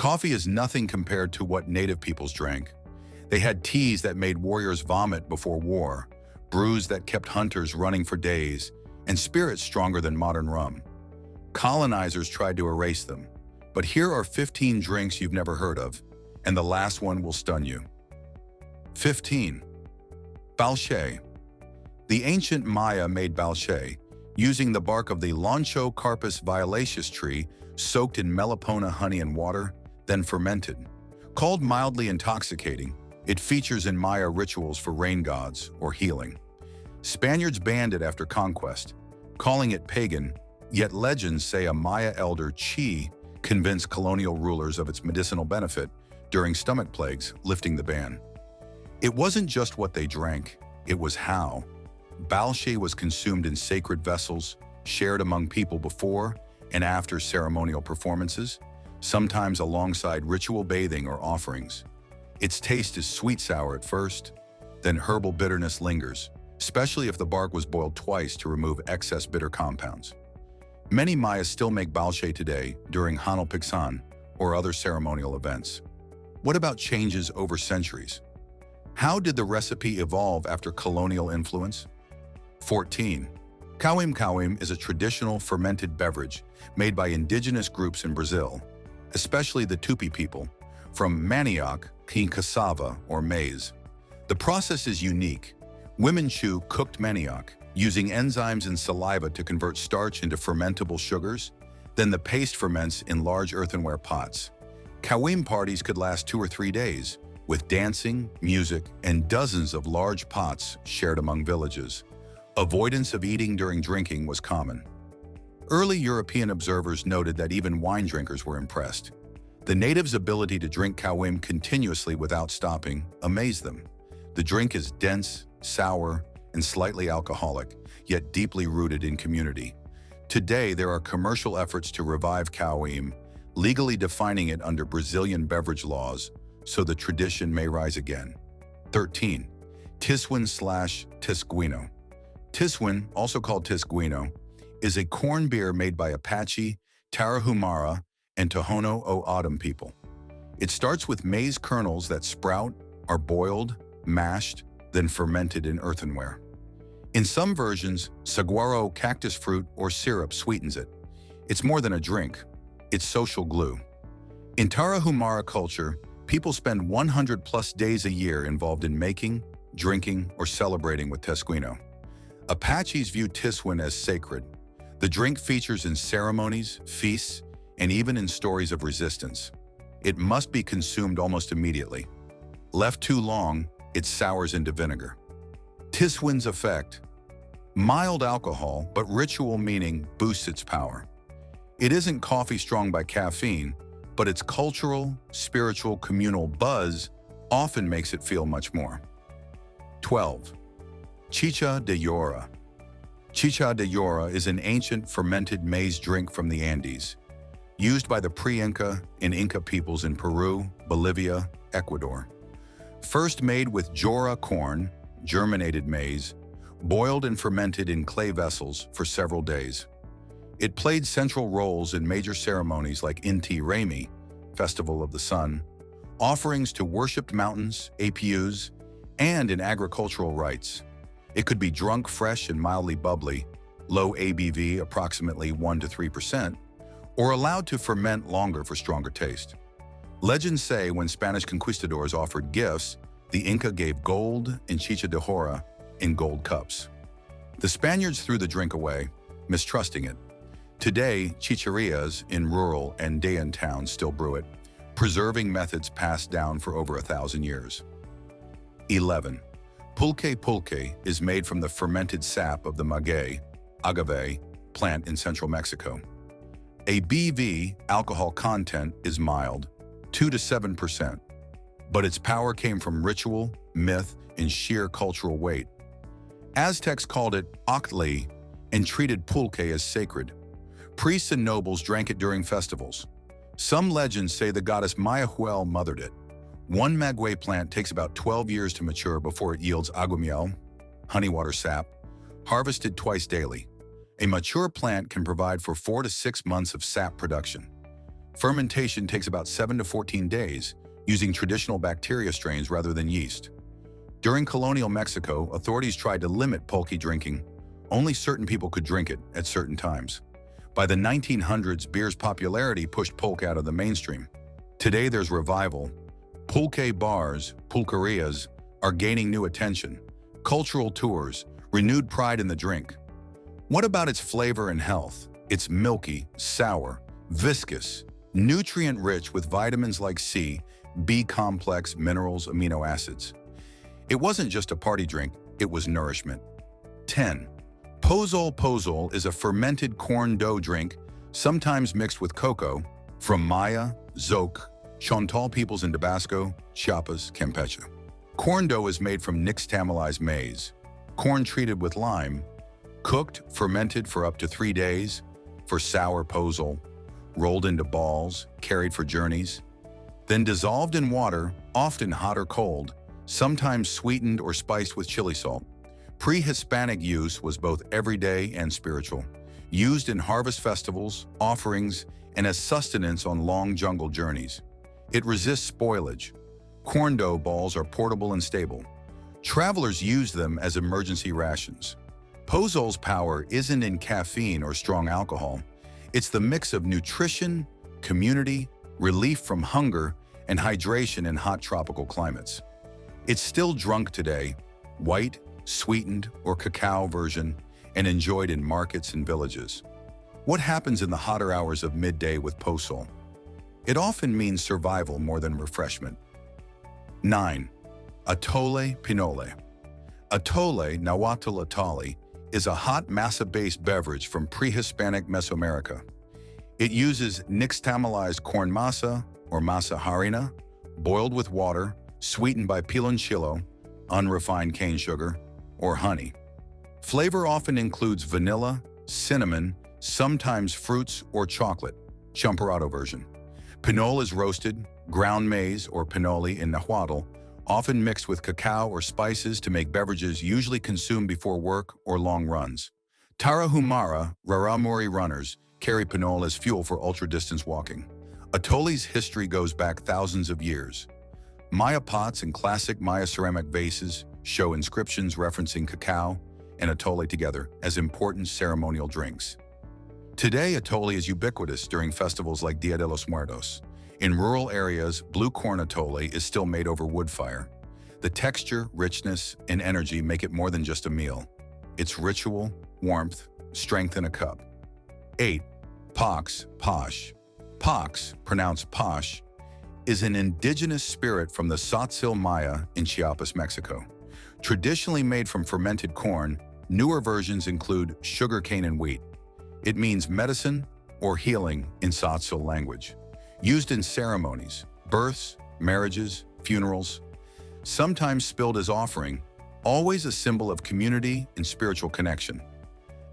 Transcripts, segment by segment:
Coffee is nothing compared to what native peoples drank. They had teas that made warriors vomit before war, brews that kept hunters running for days, and spirits stronger than modern rum. Colonizers tried to erase them, but here are 15 drinks you've never heard of, and the last one will stun you. 15. Balche. The ancient Maya made balche, using the bark of the Lonchocarpus violaceus tree soaked in melipona honey and water, then fermented. Called mildly intoxicating, it features in Maya rituals for rain gods or healing. Spaniards banned it after conquest, calling it pagan, yet legends say a Maya elder, Chi, convinced colonial rulers of its medicinal benefit during stomach plagues, lifting the ban. It wasn't just what they drank, it was how. Balche was consumed in sacred vessels, shared among people before and after ceremonial performances, sometimes alongside ritual bathing or offerings. Its taste is sweet-sour at first, then herbal bitterness lingers, especially if the bark was boiled twice to remove excess bitter compounds. Many Mayas still make balche today during Hanal Pigsan or other ceremonial events. What about changes over centuries? How did the recipe evolve after colonial influence? 14. Cowim is a traditional fermented beverage made by indigenous groups in Brazil, especially the Tupi people, from manioc, cassava, or maize. The process is unique. Women chew cooked manioc, using enzymes and saliva to convert starch into fermentable sugars. Then the paste ferments in large earthenware pots. Cowim parties could last 2 or 3 days, with dancing, music, and dozens of large pots shared among villages. Avoidance of eating during drinking was common. Early European observers noted that even wine drinkers were impressed. The natives' ability to drink cowim continuously without stopping amazed them. The drink is dense, sour, and slightly alcoholic, yet deeply rooted in community. Today, there are commercial efforts to revive cowim, legally defining it under Brazilian beverage laws, so the tradition may rise again. 13. Tiswin/Tisguino. Tiswin, also called Tisguino, is a corn beer made by Apache, Tarahumara, and Tohono O'odham people. It starts with maize kernels that sprout, are boiled, mashed, then fermented in earthenware. In some versions, saguaro cactus fruit or syrup sweetens it. It's more than a drink, it's social glue. In Tarahumara culture, people spend 100+ days a year involved in making, drinking, or celebrating with Tisguino. Apaches view Tiswin as sacred. The drink features in ceremonies, feasts, and even in stories of resistance. It must be consumed almost immediately. Left too long, it sours into vinegar. Tiswin's effect: mild alcohol, but ritual meaning boosts its power. It isn't coffee strong by caffeine, but its cultural, spiritual, communal buzz often makes it feel much more. 12. Chicha de jora. Chicha de jora is an ancient fermented maize drink from the Andes, used by the pre-Inca and Inca peoples in Peru, Bolivia, Ecuador. First made with jora corn, germinated maize, boiled and fermented in clay vessels for several days. It played central roles in major ceremonies like Inti Raymi, Festival of the Sun, offerings to worshipped mountains, APUs, and in agricultural rites. It could be drunk fresh and mildly bubbly, low ABV, approximately 1 to 3%, or allowed to ferment longer for stronger taste. Legends say when Spanish conquistadors offered gifts, the Inca gave gold and chicha de jora in gold cups. The Spaniards threw the drink away, mistrusting it. Today, chicherias in rural Andean towns still brew it, preserving methods passed down for over 1,000 years. 11. Pulque is made from the fermented sap of the maguey, agave, plant in central Mexico. ABV alcohol content is mild, 2 to 7%, but its power came from ritual, myth, and sheer cultural weight. Aztecs called it xocolatl and treated pulque as sacred. Priests and nobles drank it during festivals. Some legends say the goddess Mayahuel mothered it. One maguey plant takes about 12 years to mature before it yields aguamiel, honey water sap, harvested twice daily. A mature plant can provide for 4 to 6 months of sap production. Fermentation takes about 7 to 14 days, using traditional bacteria strains rather than yeast. During colonial Mexico, authorities tried to limit pulque drinking. Only certain people could drink it at certain times. By the 1900s, beer's popularity pushed pulque out of the mainstream. Today there's revival. Pulque bars, pulquerias, are gaining new attention. Cultural tours, renewed pride in the drink. What about its flavor and health? It's milky, sour, viscous, nutrient-rich with vitamins like C, B-complex, minerals, amino acids. It wasn't just a party drink, it was nourishment. 10. Posol. Posol is a fermented corn dough drink, sometimes mixed with cocoa, from Maya, Zoc, Chontal peoples in Tabasco, Chiapas, Campeche. Corn dough is made from nixtamalized maize, corn treated with lime, cooked, fermented for up to 3 days, for sour posol, rolled into balls, carried for journeys, then dissolved in water, often hot or cold, sometimes sweetened or spiced with chili salt. Pre-Hispanic use was both everyday and spiritual, used in harvest festivals, offerings, and as sustenance on long jungle journeys. It resists spoilage. Corn dough balls are portable and stable. Travelers use them as emergency rations. Pozol's power isn't in caffeine or strong alcohol. It's the mix of nutrition, community, relief from hunger, and hydration in hot tropical climates. It's still drunk today, white, sweetened, or cacao version, and enjoyed in markets and villages. What happens in the hotter hours of midday with posol? It often means survival more than refreshment. 9. Atole pinole. Atole, Nahuatl atole, is a hot masa-based beverage from pre-Hispanic Mesoamerica. It uses nixtamalized corn masa, or masa harina, boiled with water, sweetened by piloncillo, unrefined cane sugar, or honey. Flavor often includes vanilla, cinnamon, sometimes fruits or chocolate, champurrado version. Pinole is roasted, ground maize or pinole in Nahuatl, often mixed with cacao or spices to make beverages usually consumed before work or long runs. Tarahumara, Raramuri runners, carry pinole as fuel for ultra-distance walking. Atole's history goes back thousands of years. Maya pots and classic Maya ceramic vases show inscriptions referencing cacao and atole together as important ceremonial drinks. Today, atole is ubiquitous during festivals like Dia de los Muertos. In rural areas, blue corn atole is still made over wood fire. The texture, richness, and energy make it more than just a meal. It's ritual, warmth, strength in a cup. 8. Pax, Posh. Pax, pronounced Posh, is an indigenous spirit from the Tzotzil Maya in Chiapas, Mexico. Traditionally made from fermented corn, newer versions include sugarcane and wheat. It means medicine or healing in Tzotzil language. Used in ceremonies, births, marriages, funerals, sometimes spilled as offering, always a symbol of community and spiritual connection.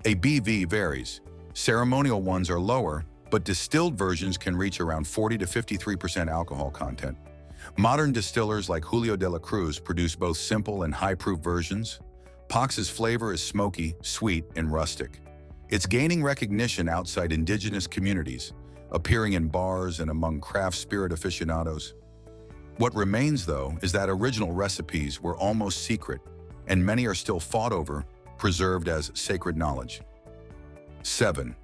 ABV varies. Ceremonial ones are lower, but distilled versions can reach around 40 to 53% alcohol content. Modern distillers like Julio de la Cruz produce both simple and high-proof versions. Pax's flavor is smoky, sweet, and rustic. It's gaining recognition outside indigenous communities, appearing in bars and among craft spirit aficionados. What remains, though, is that original recipes were almost secret, and many are still fought over, preserved as sacred knowledge. 7.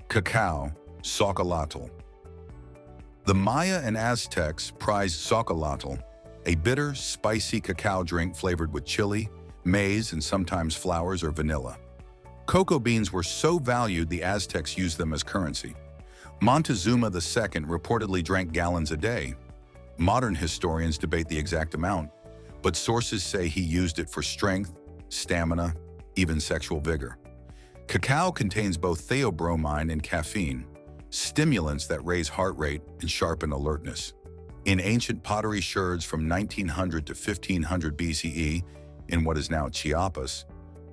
Cacao, xocolatl. The Maya and Aztecs prized xocolatl, a bitter, spicy cacao drink flavored with chili, maize, and sometimes flowers or vanilla. Cocoa beans were so valued the Aztecs used them as currency. Montezuma II reportedly drank gallons a day. Modern historians debate the exact amount, but sources say he used it for strength, stamina, even sexual vigor. Cacao contains both theobromine and caffeine, stimulants that raise heart rate and sharpen alertness. In ancient pottery sherds from 1900 to 1500 BCE, in what is now Chiapas,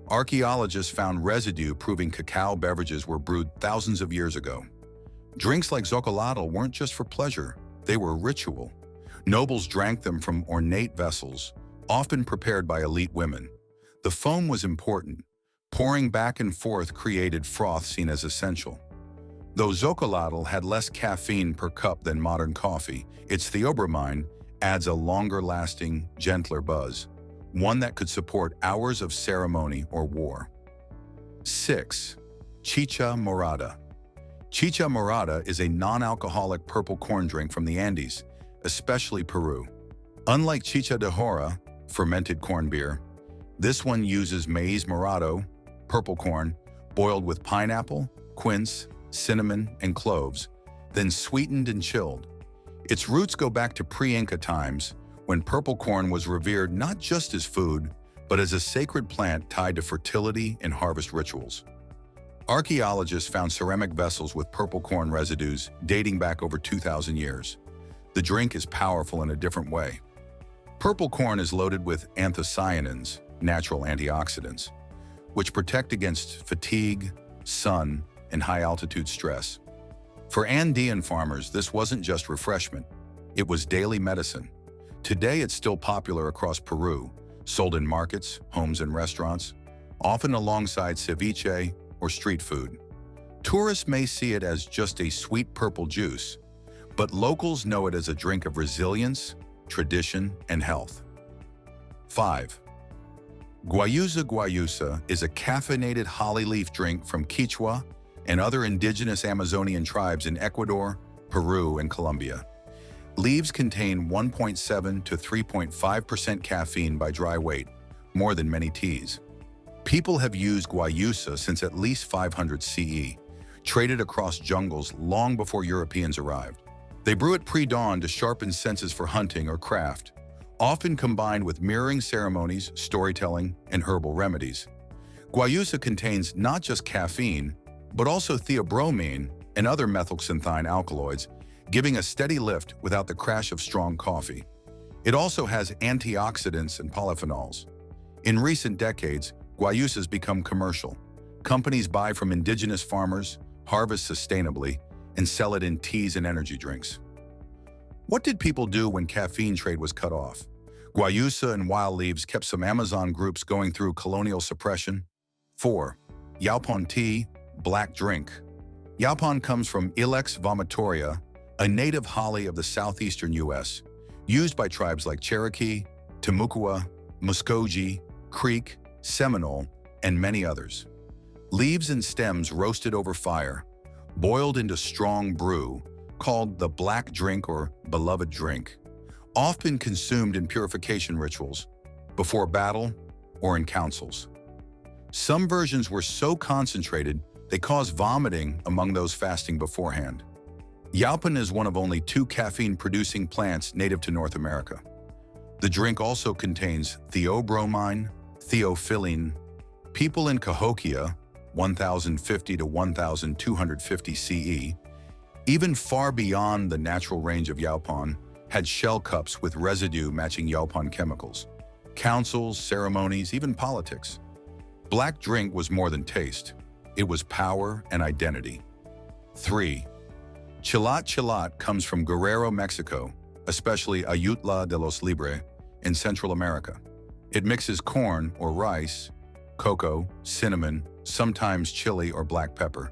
archaeologists found residue proving cacao beverages were brewed thousands of years ago. Drinks like xocolatl weren't just for pleasure, they were ritual. Nobles drank them from ornate vessels, often prepared by elite women. The foam was important. Pouring back and forth created froth seen as essential. Though xocolatl had less caffeine per cup than modern coffee, its theobromine adds a longer-lasting, gentler buzz, one that could support hours of ceremony or war. 6. Chicha morada. Chicha morada is a non-alcoholic purple corn drink from the Andes, especially Peru. Unlike chicha de jora, fermented corn beer, this one uses maize morado, purple corn, boiled with pineapple, quince, cinnamon, and cloves, then sweetened and chilled. Its roots go back to pre-Inca times, when purple corn was revered not just as food, but as a sacred plant tied to fertility and harvest rituals. Archaeologists found ceramic vessels with purple corn residues dating back over 2,000 years. The drink is powerful in a different way. Purple corn is loaded with anthocyanins, natural antioxidants, which protect against fatigue, sun, and high-altitude stress. For Andean farmers, this wasn't just refreshment. It was daily medicine. Today, it's still popular across Peru, sold in markets, homes, and restaurants, often alongside ceviche or street food. Tourists may see it as just a sweet purple juice, but locals know it as a drink of resilience, tradition, and health. 5. Guayusa is a caffeinated holly leaf drink from Quechua and other indigenous Amazonian tribes in Ecuador, Peru, and Colombia. Leaves contain 1.7 to 3.5% caffeine by dry weight, more than many teas. People have used guayusa since at least 500 CE, traded across jungles long before Europeans arrived. They brew it pre-dawn to sharpen senses for hunting or craft, often combined with mirroring ceremonies, storytelling, and herbal remedies. Guayusa contains not just caffeine, but also theobromine and other methylxanthine alkaloids, giving a steady lift without the crash of strong coffee. It also has antioxidants and polyphenols. In recent decades, guayusa has become commercial. Companies buy from indigenous farmers, harvest sustainably, and sell it in teas and energy drinks. What did people do when caffeine trade was cut off? Guayusa and wild leaves kept some Amazon groups going through colonial suppression. 4. Yaupon tea, black drink. Yaupon comes from Ilex vomitoria, a native holly of the southeastern U.S., used by tribes like Cherokee, Timucua, Muskogee, Creek, Seminole, and many others. Leaves and stems roasted over fire, boiled into strong brew, called the black drink or beloved drink, often consumed in purification rituals, before battle, or in councils. Some versions were so concentrated they caused vomiting among those fasting beforehand. Yaupon is one of only 2 caffeine-producing plants native to North America. The drink also contains theobromine, theophylline. People in Cahokia, 1050 to 1250 CE, even far beyond the natural range of yaupon, had shell cups with residue matching yaupon chemicals. Councils, ceremonies, even politics. Black drink was more than taste. It was power and identity. 3. Chilate comes from Guerrero, Mexico, especially Ayutla de los Libre, in Central America. It mixes corn or rice, cocoa, cinnamon, sometimes chili or black pepper,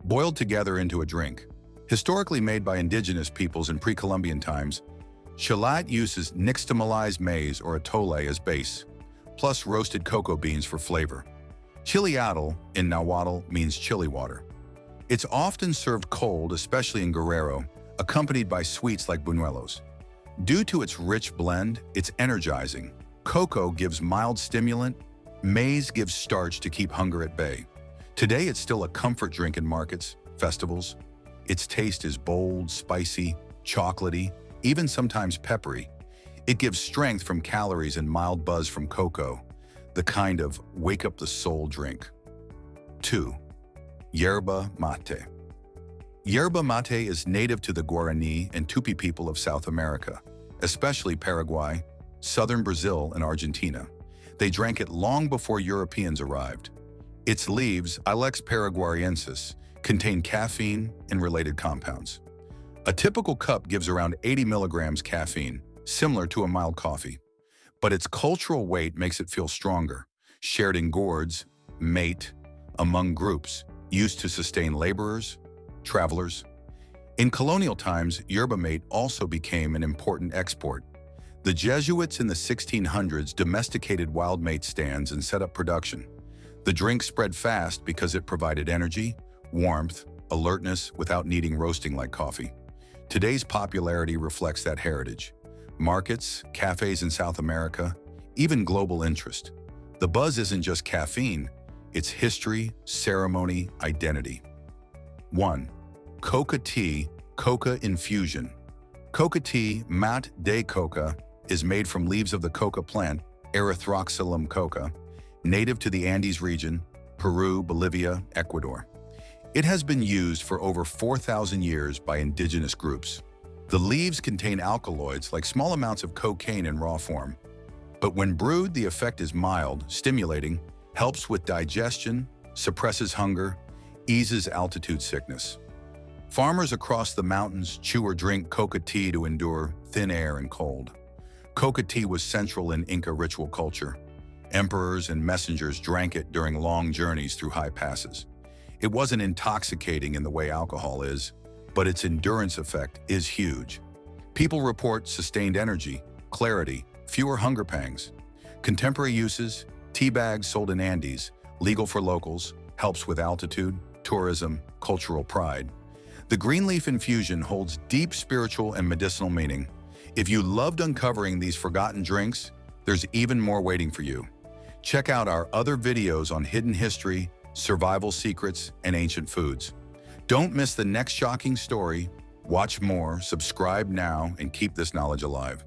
boiled together into a drink. Historically made by indigenous peoples in pre-Columbian times, chilate uses nixtamalized maize or atole as base, plus roasted cocoa beans for flavor. Chileatl in Nahuatl means chili water. It's often served cold, especially in Guerrero, accompanied by sweets like buñuelos. Due to its rich blend, it's energizing. Cocoa gives mild stimulant, maize gives starch to keep hunger at bay. Today, it's still a comfort drink in markets, festivals. Its taste is bold, spicy, chocolatey, even sometimes peppery. It gives strength from calories and mild buzz from cocoa, the kind of wake-up-the-soul drink. 2. Yerba mate. Yerba mate is native to the Guarani and Tupi people of South America, especially Paraguay, southern Brazil, and Argentina. They drank it long before Europeans arrived. Its leaves, Ilex paraguayensis, contain caffeine and related compounds. A typical cup gives around 80 milligrams caffeine, similar to a mild coffee. But its cultural weight makes it feel stronger, shared in gourds, mate, among groups, used to sustain laborers, travelers. In colonial times, yerba mate also became an important export. The Jesuits in the 1600s domesticated wild mate stands and set up production. The drink spread fast because it provided energy, warmth, alertness without needing roasting like coffee. Today's popularity reflects that heritage. Markets, cafes in South America, even global interest. The buzz isn't just caffeine, it's history, ceremony, identity. 1. Coca tea, Coca infusion. Coca tea, mat de coca, is made from leaves of the coca plant, Erythroxylum coca, native to the Andes region, Peru, Bolivia, Ecuador. It has been used for over 4,000 years by indigenous groups. The leaves contain alkaloids like small amounts of cocaine in raw form. But when brewed, the effect is mild, stimulating, helps with digestion, suppresses hunger, eases altitude sickness. Farmers across the mountains chew or drink coca tea to endure thin air and cold. Coca tea was central in Inca ritual culture. Emperors and messengers drank it during long journeys through high passes. It wasn't intoxicating in the way alcohol is, but its endurance effect is huge. People report sustained energy, clarity, fewer hunger pangs. Contemporary uses, tea bags sold in Andes, legal for locals, helps with altitude, tourism, cultural pride. The green leaf infusion holds deep spiritual and medicinal meaning. If you loved uncovering these forgotten drinks, there's even more waiting for you. Check out our other videos on hidden history, survival secrets, and ancient foods. Don't miss the next shocking story. Watch more, subscribe now, and keep this knowledge alive.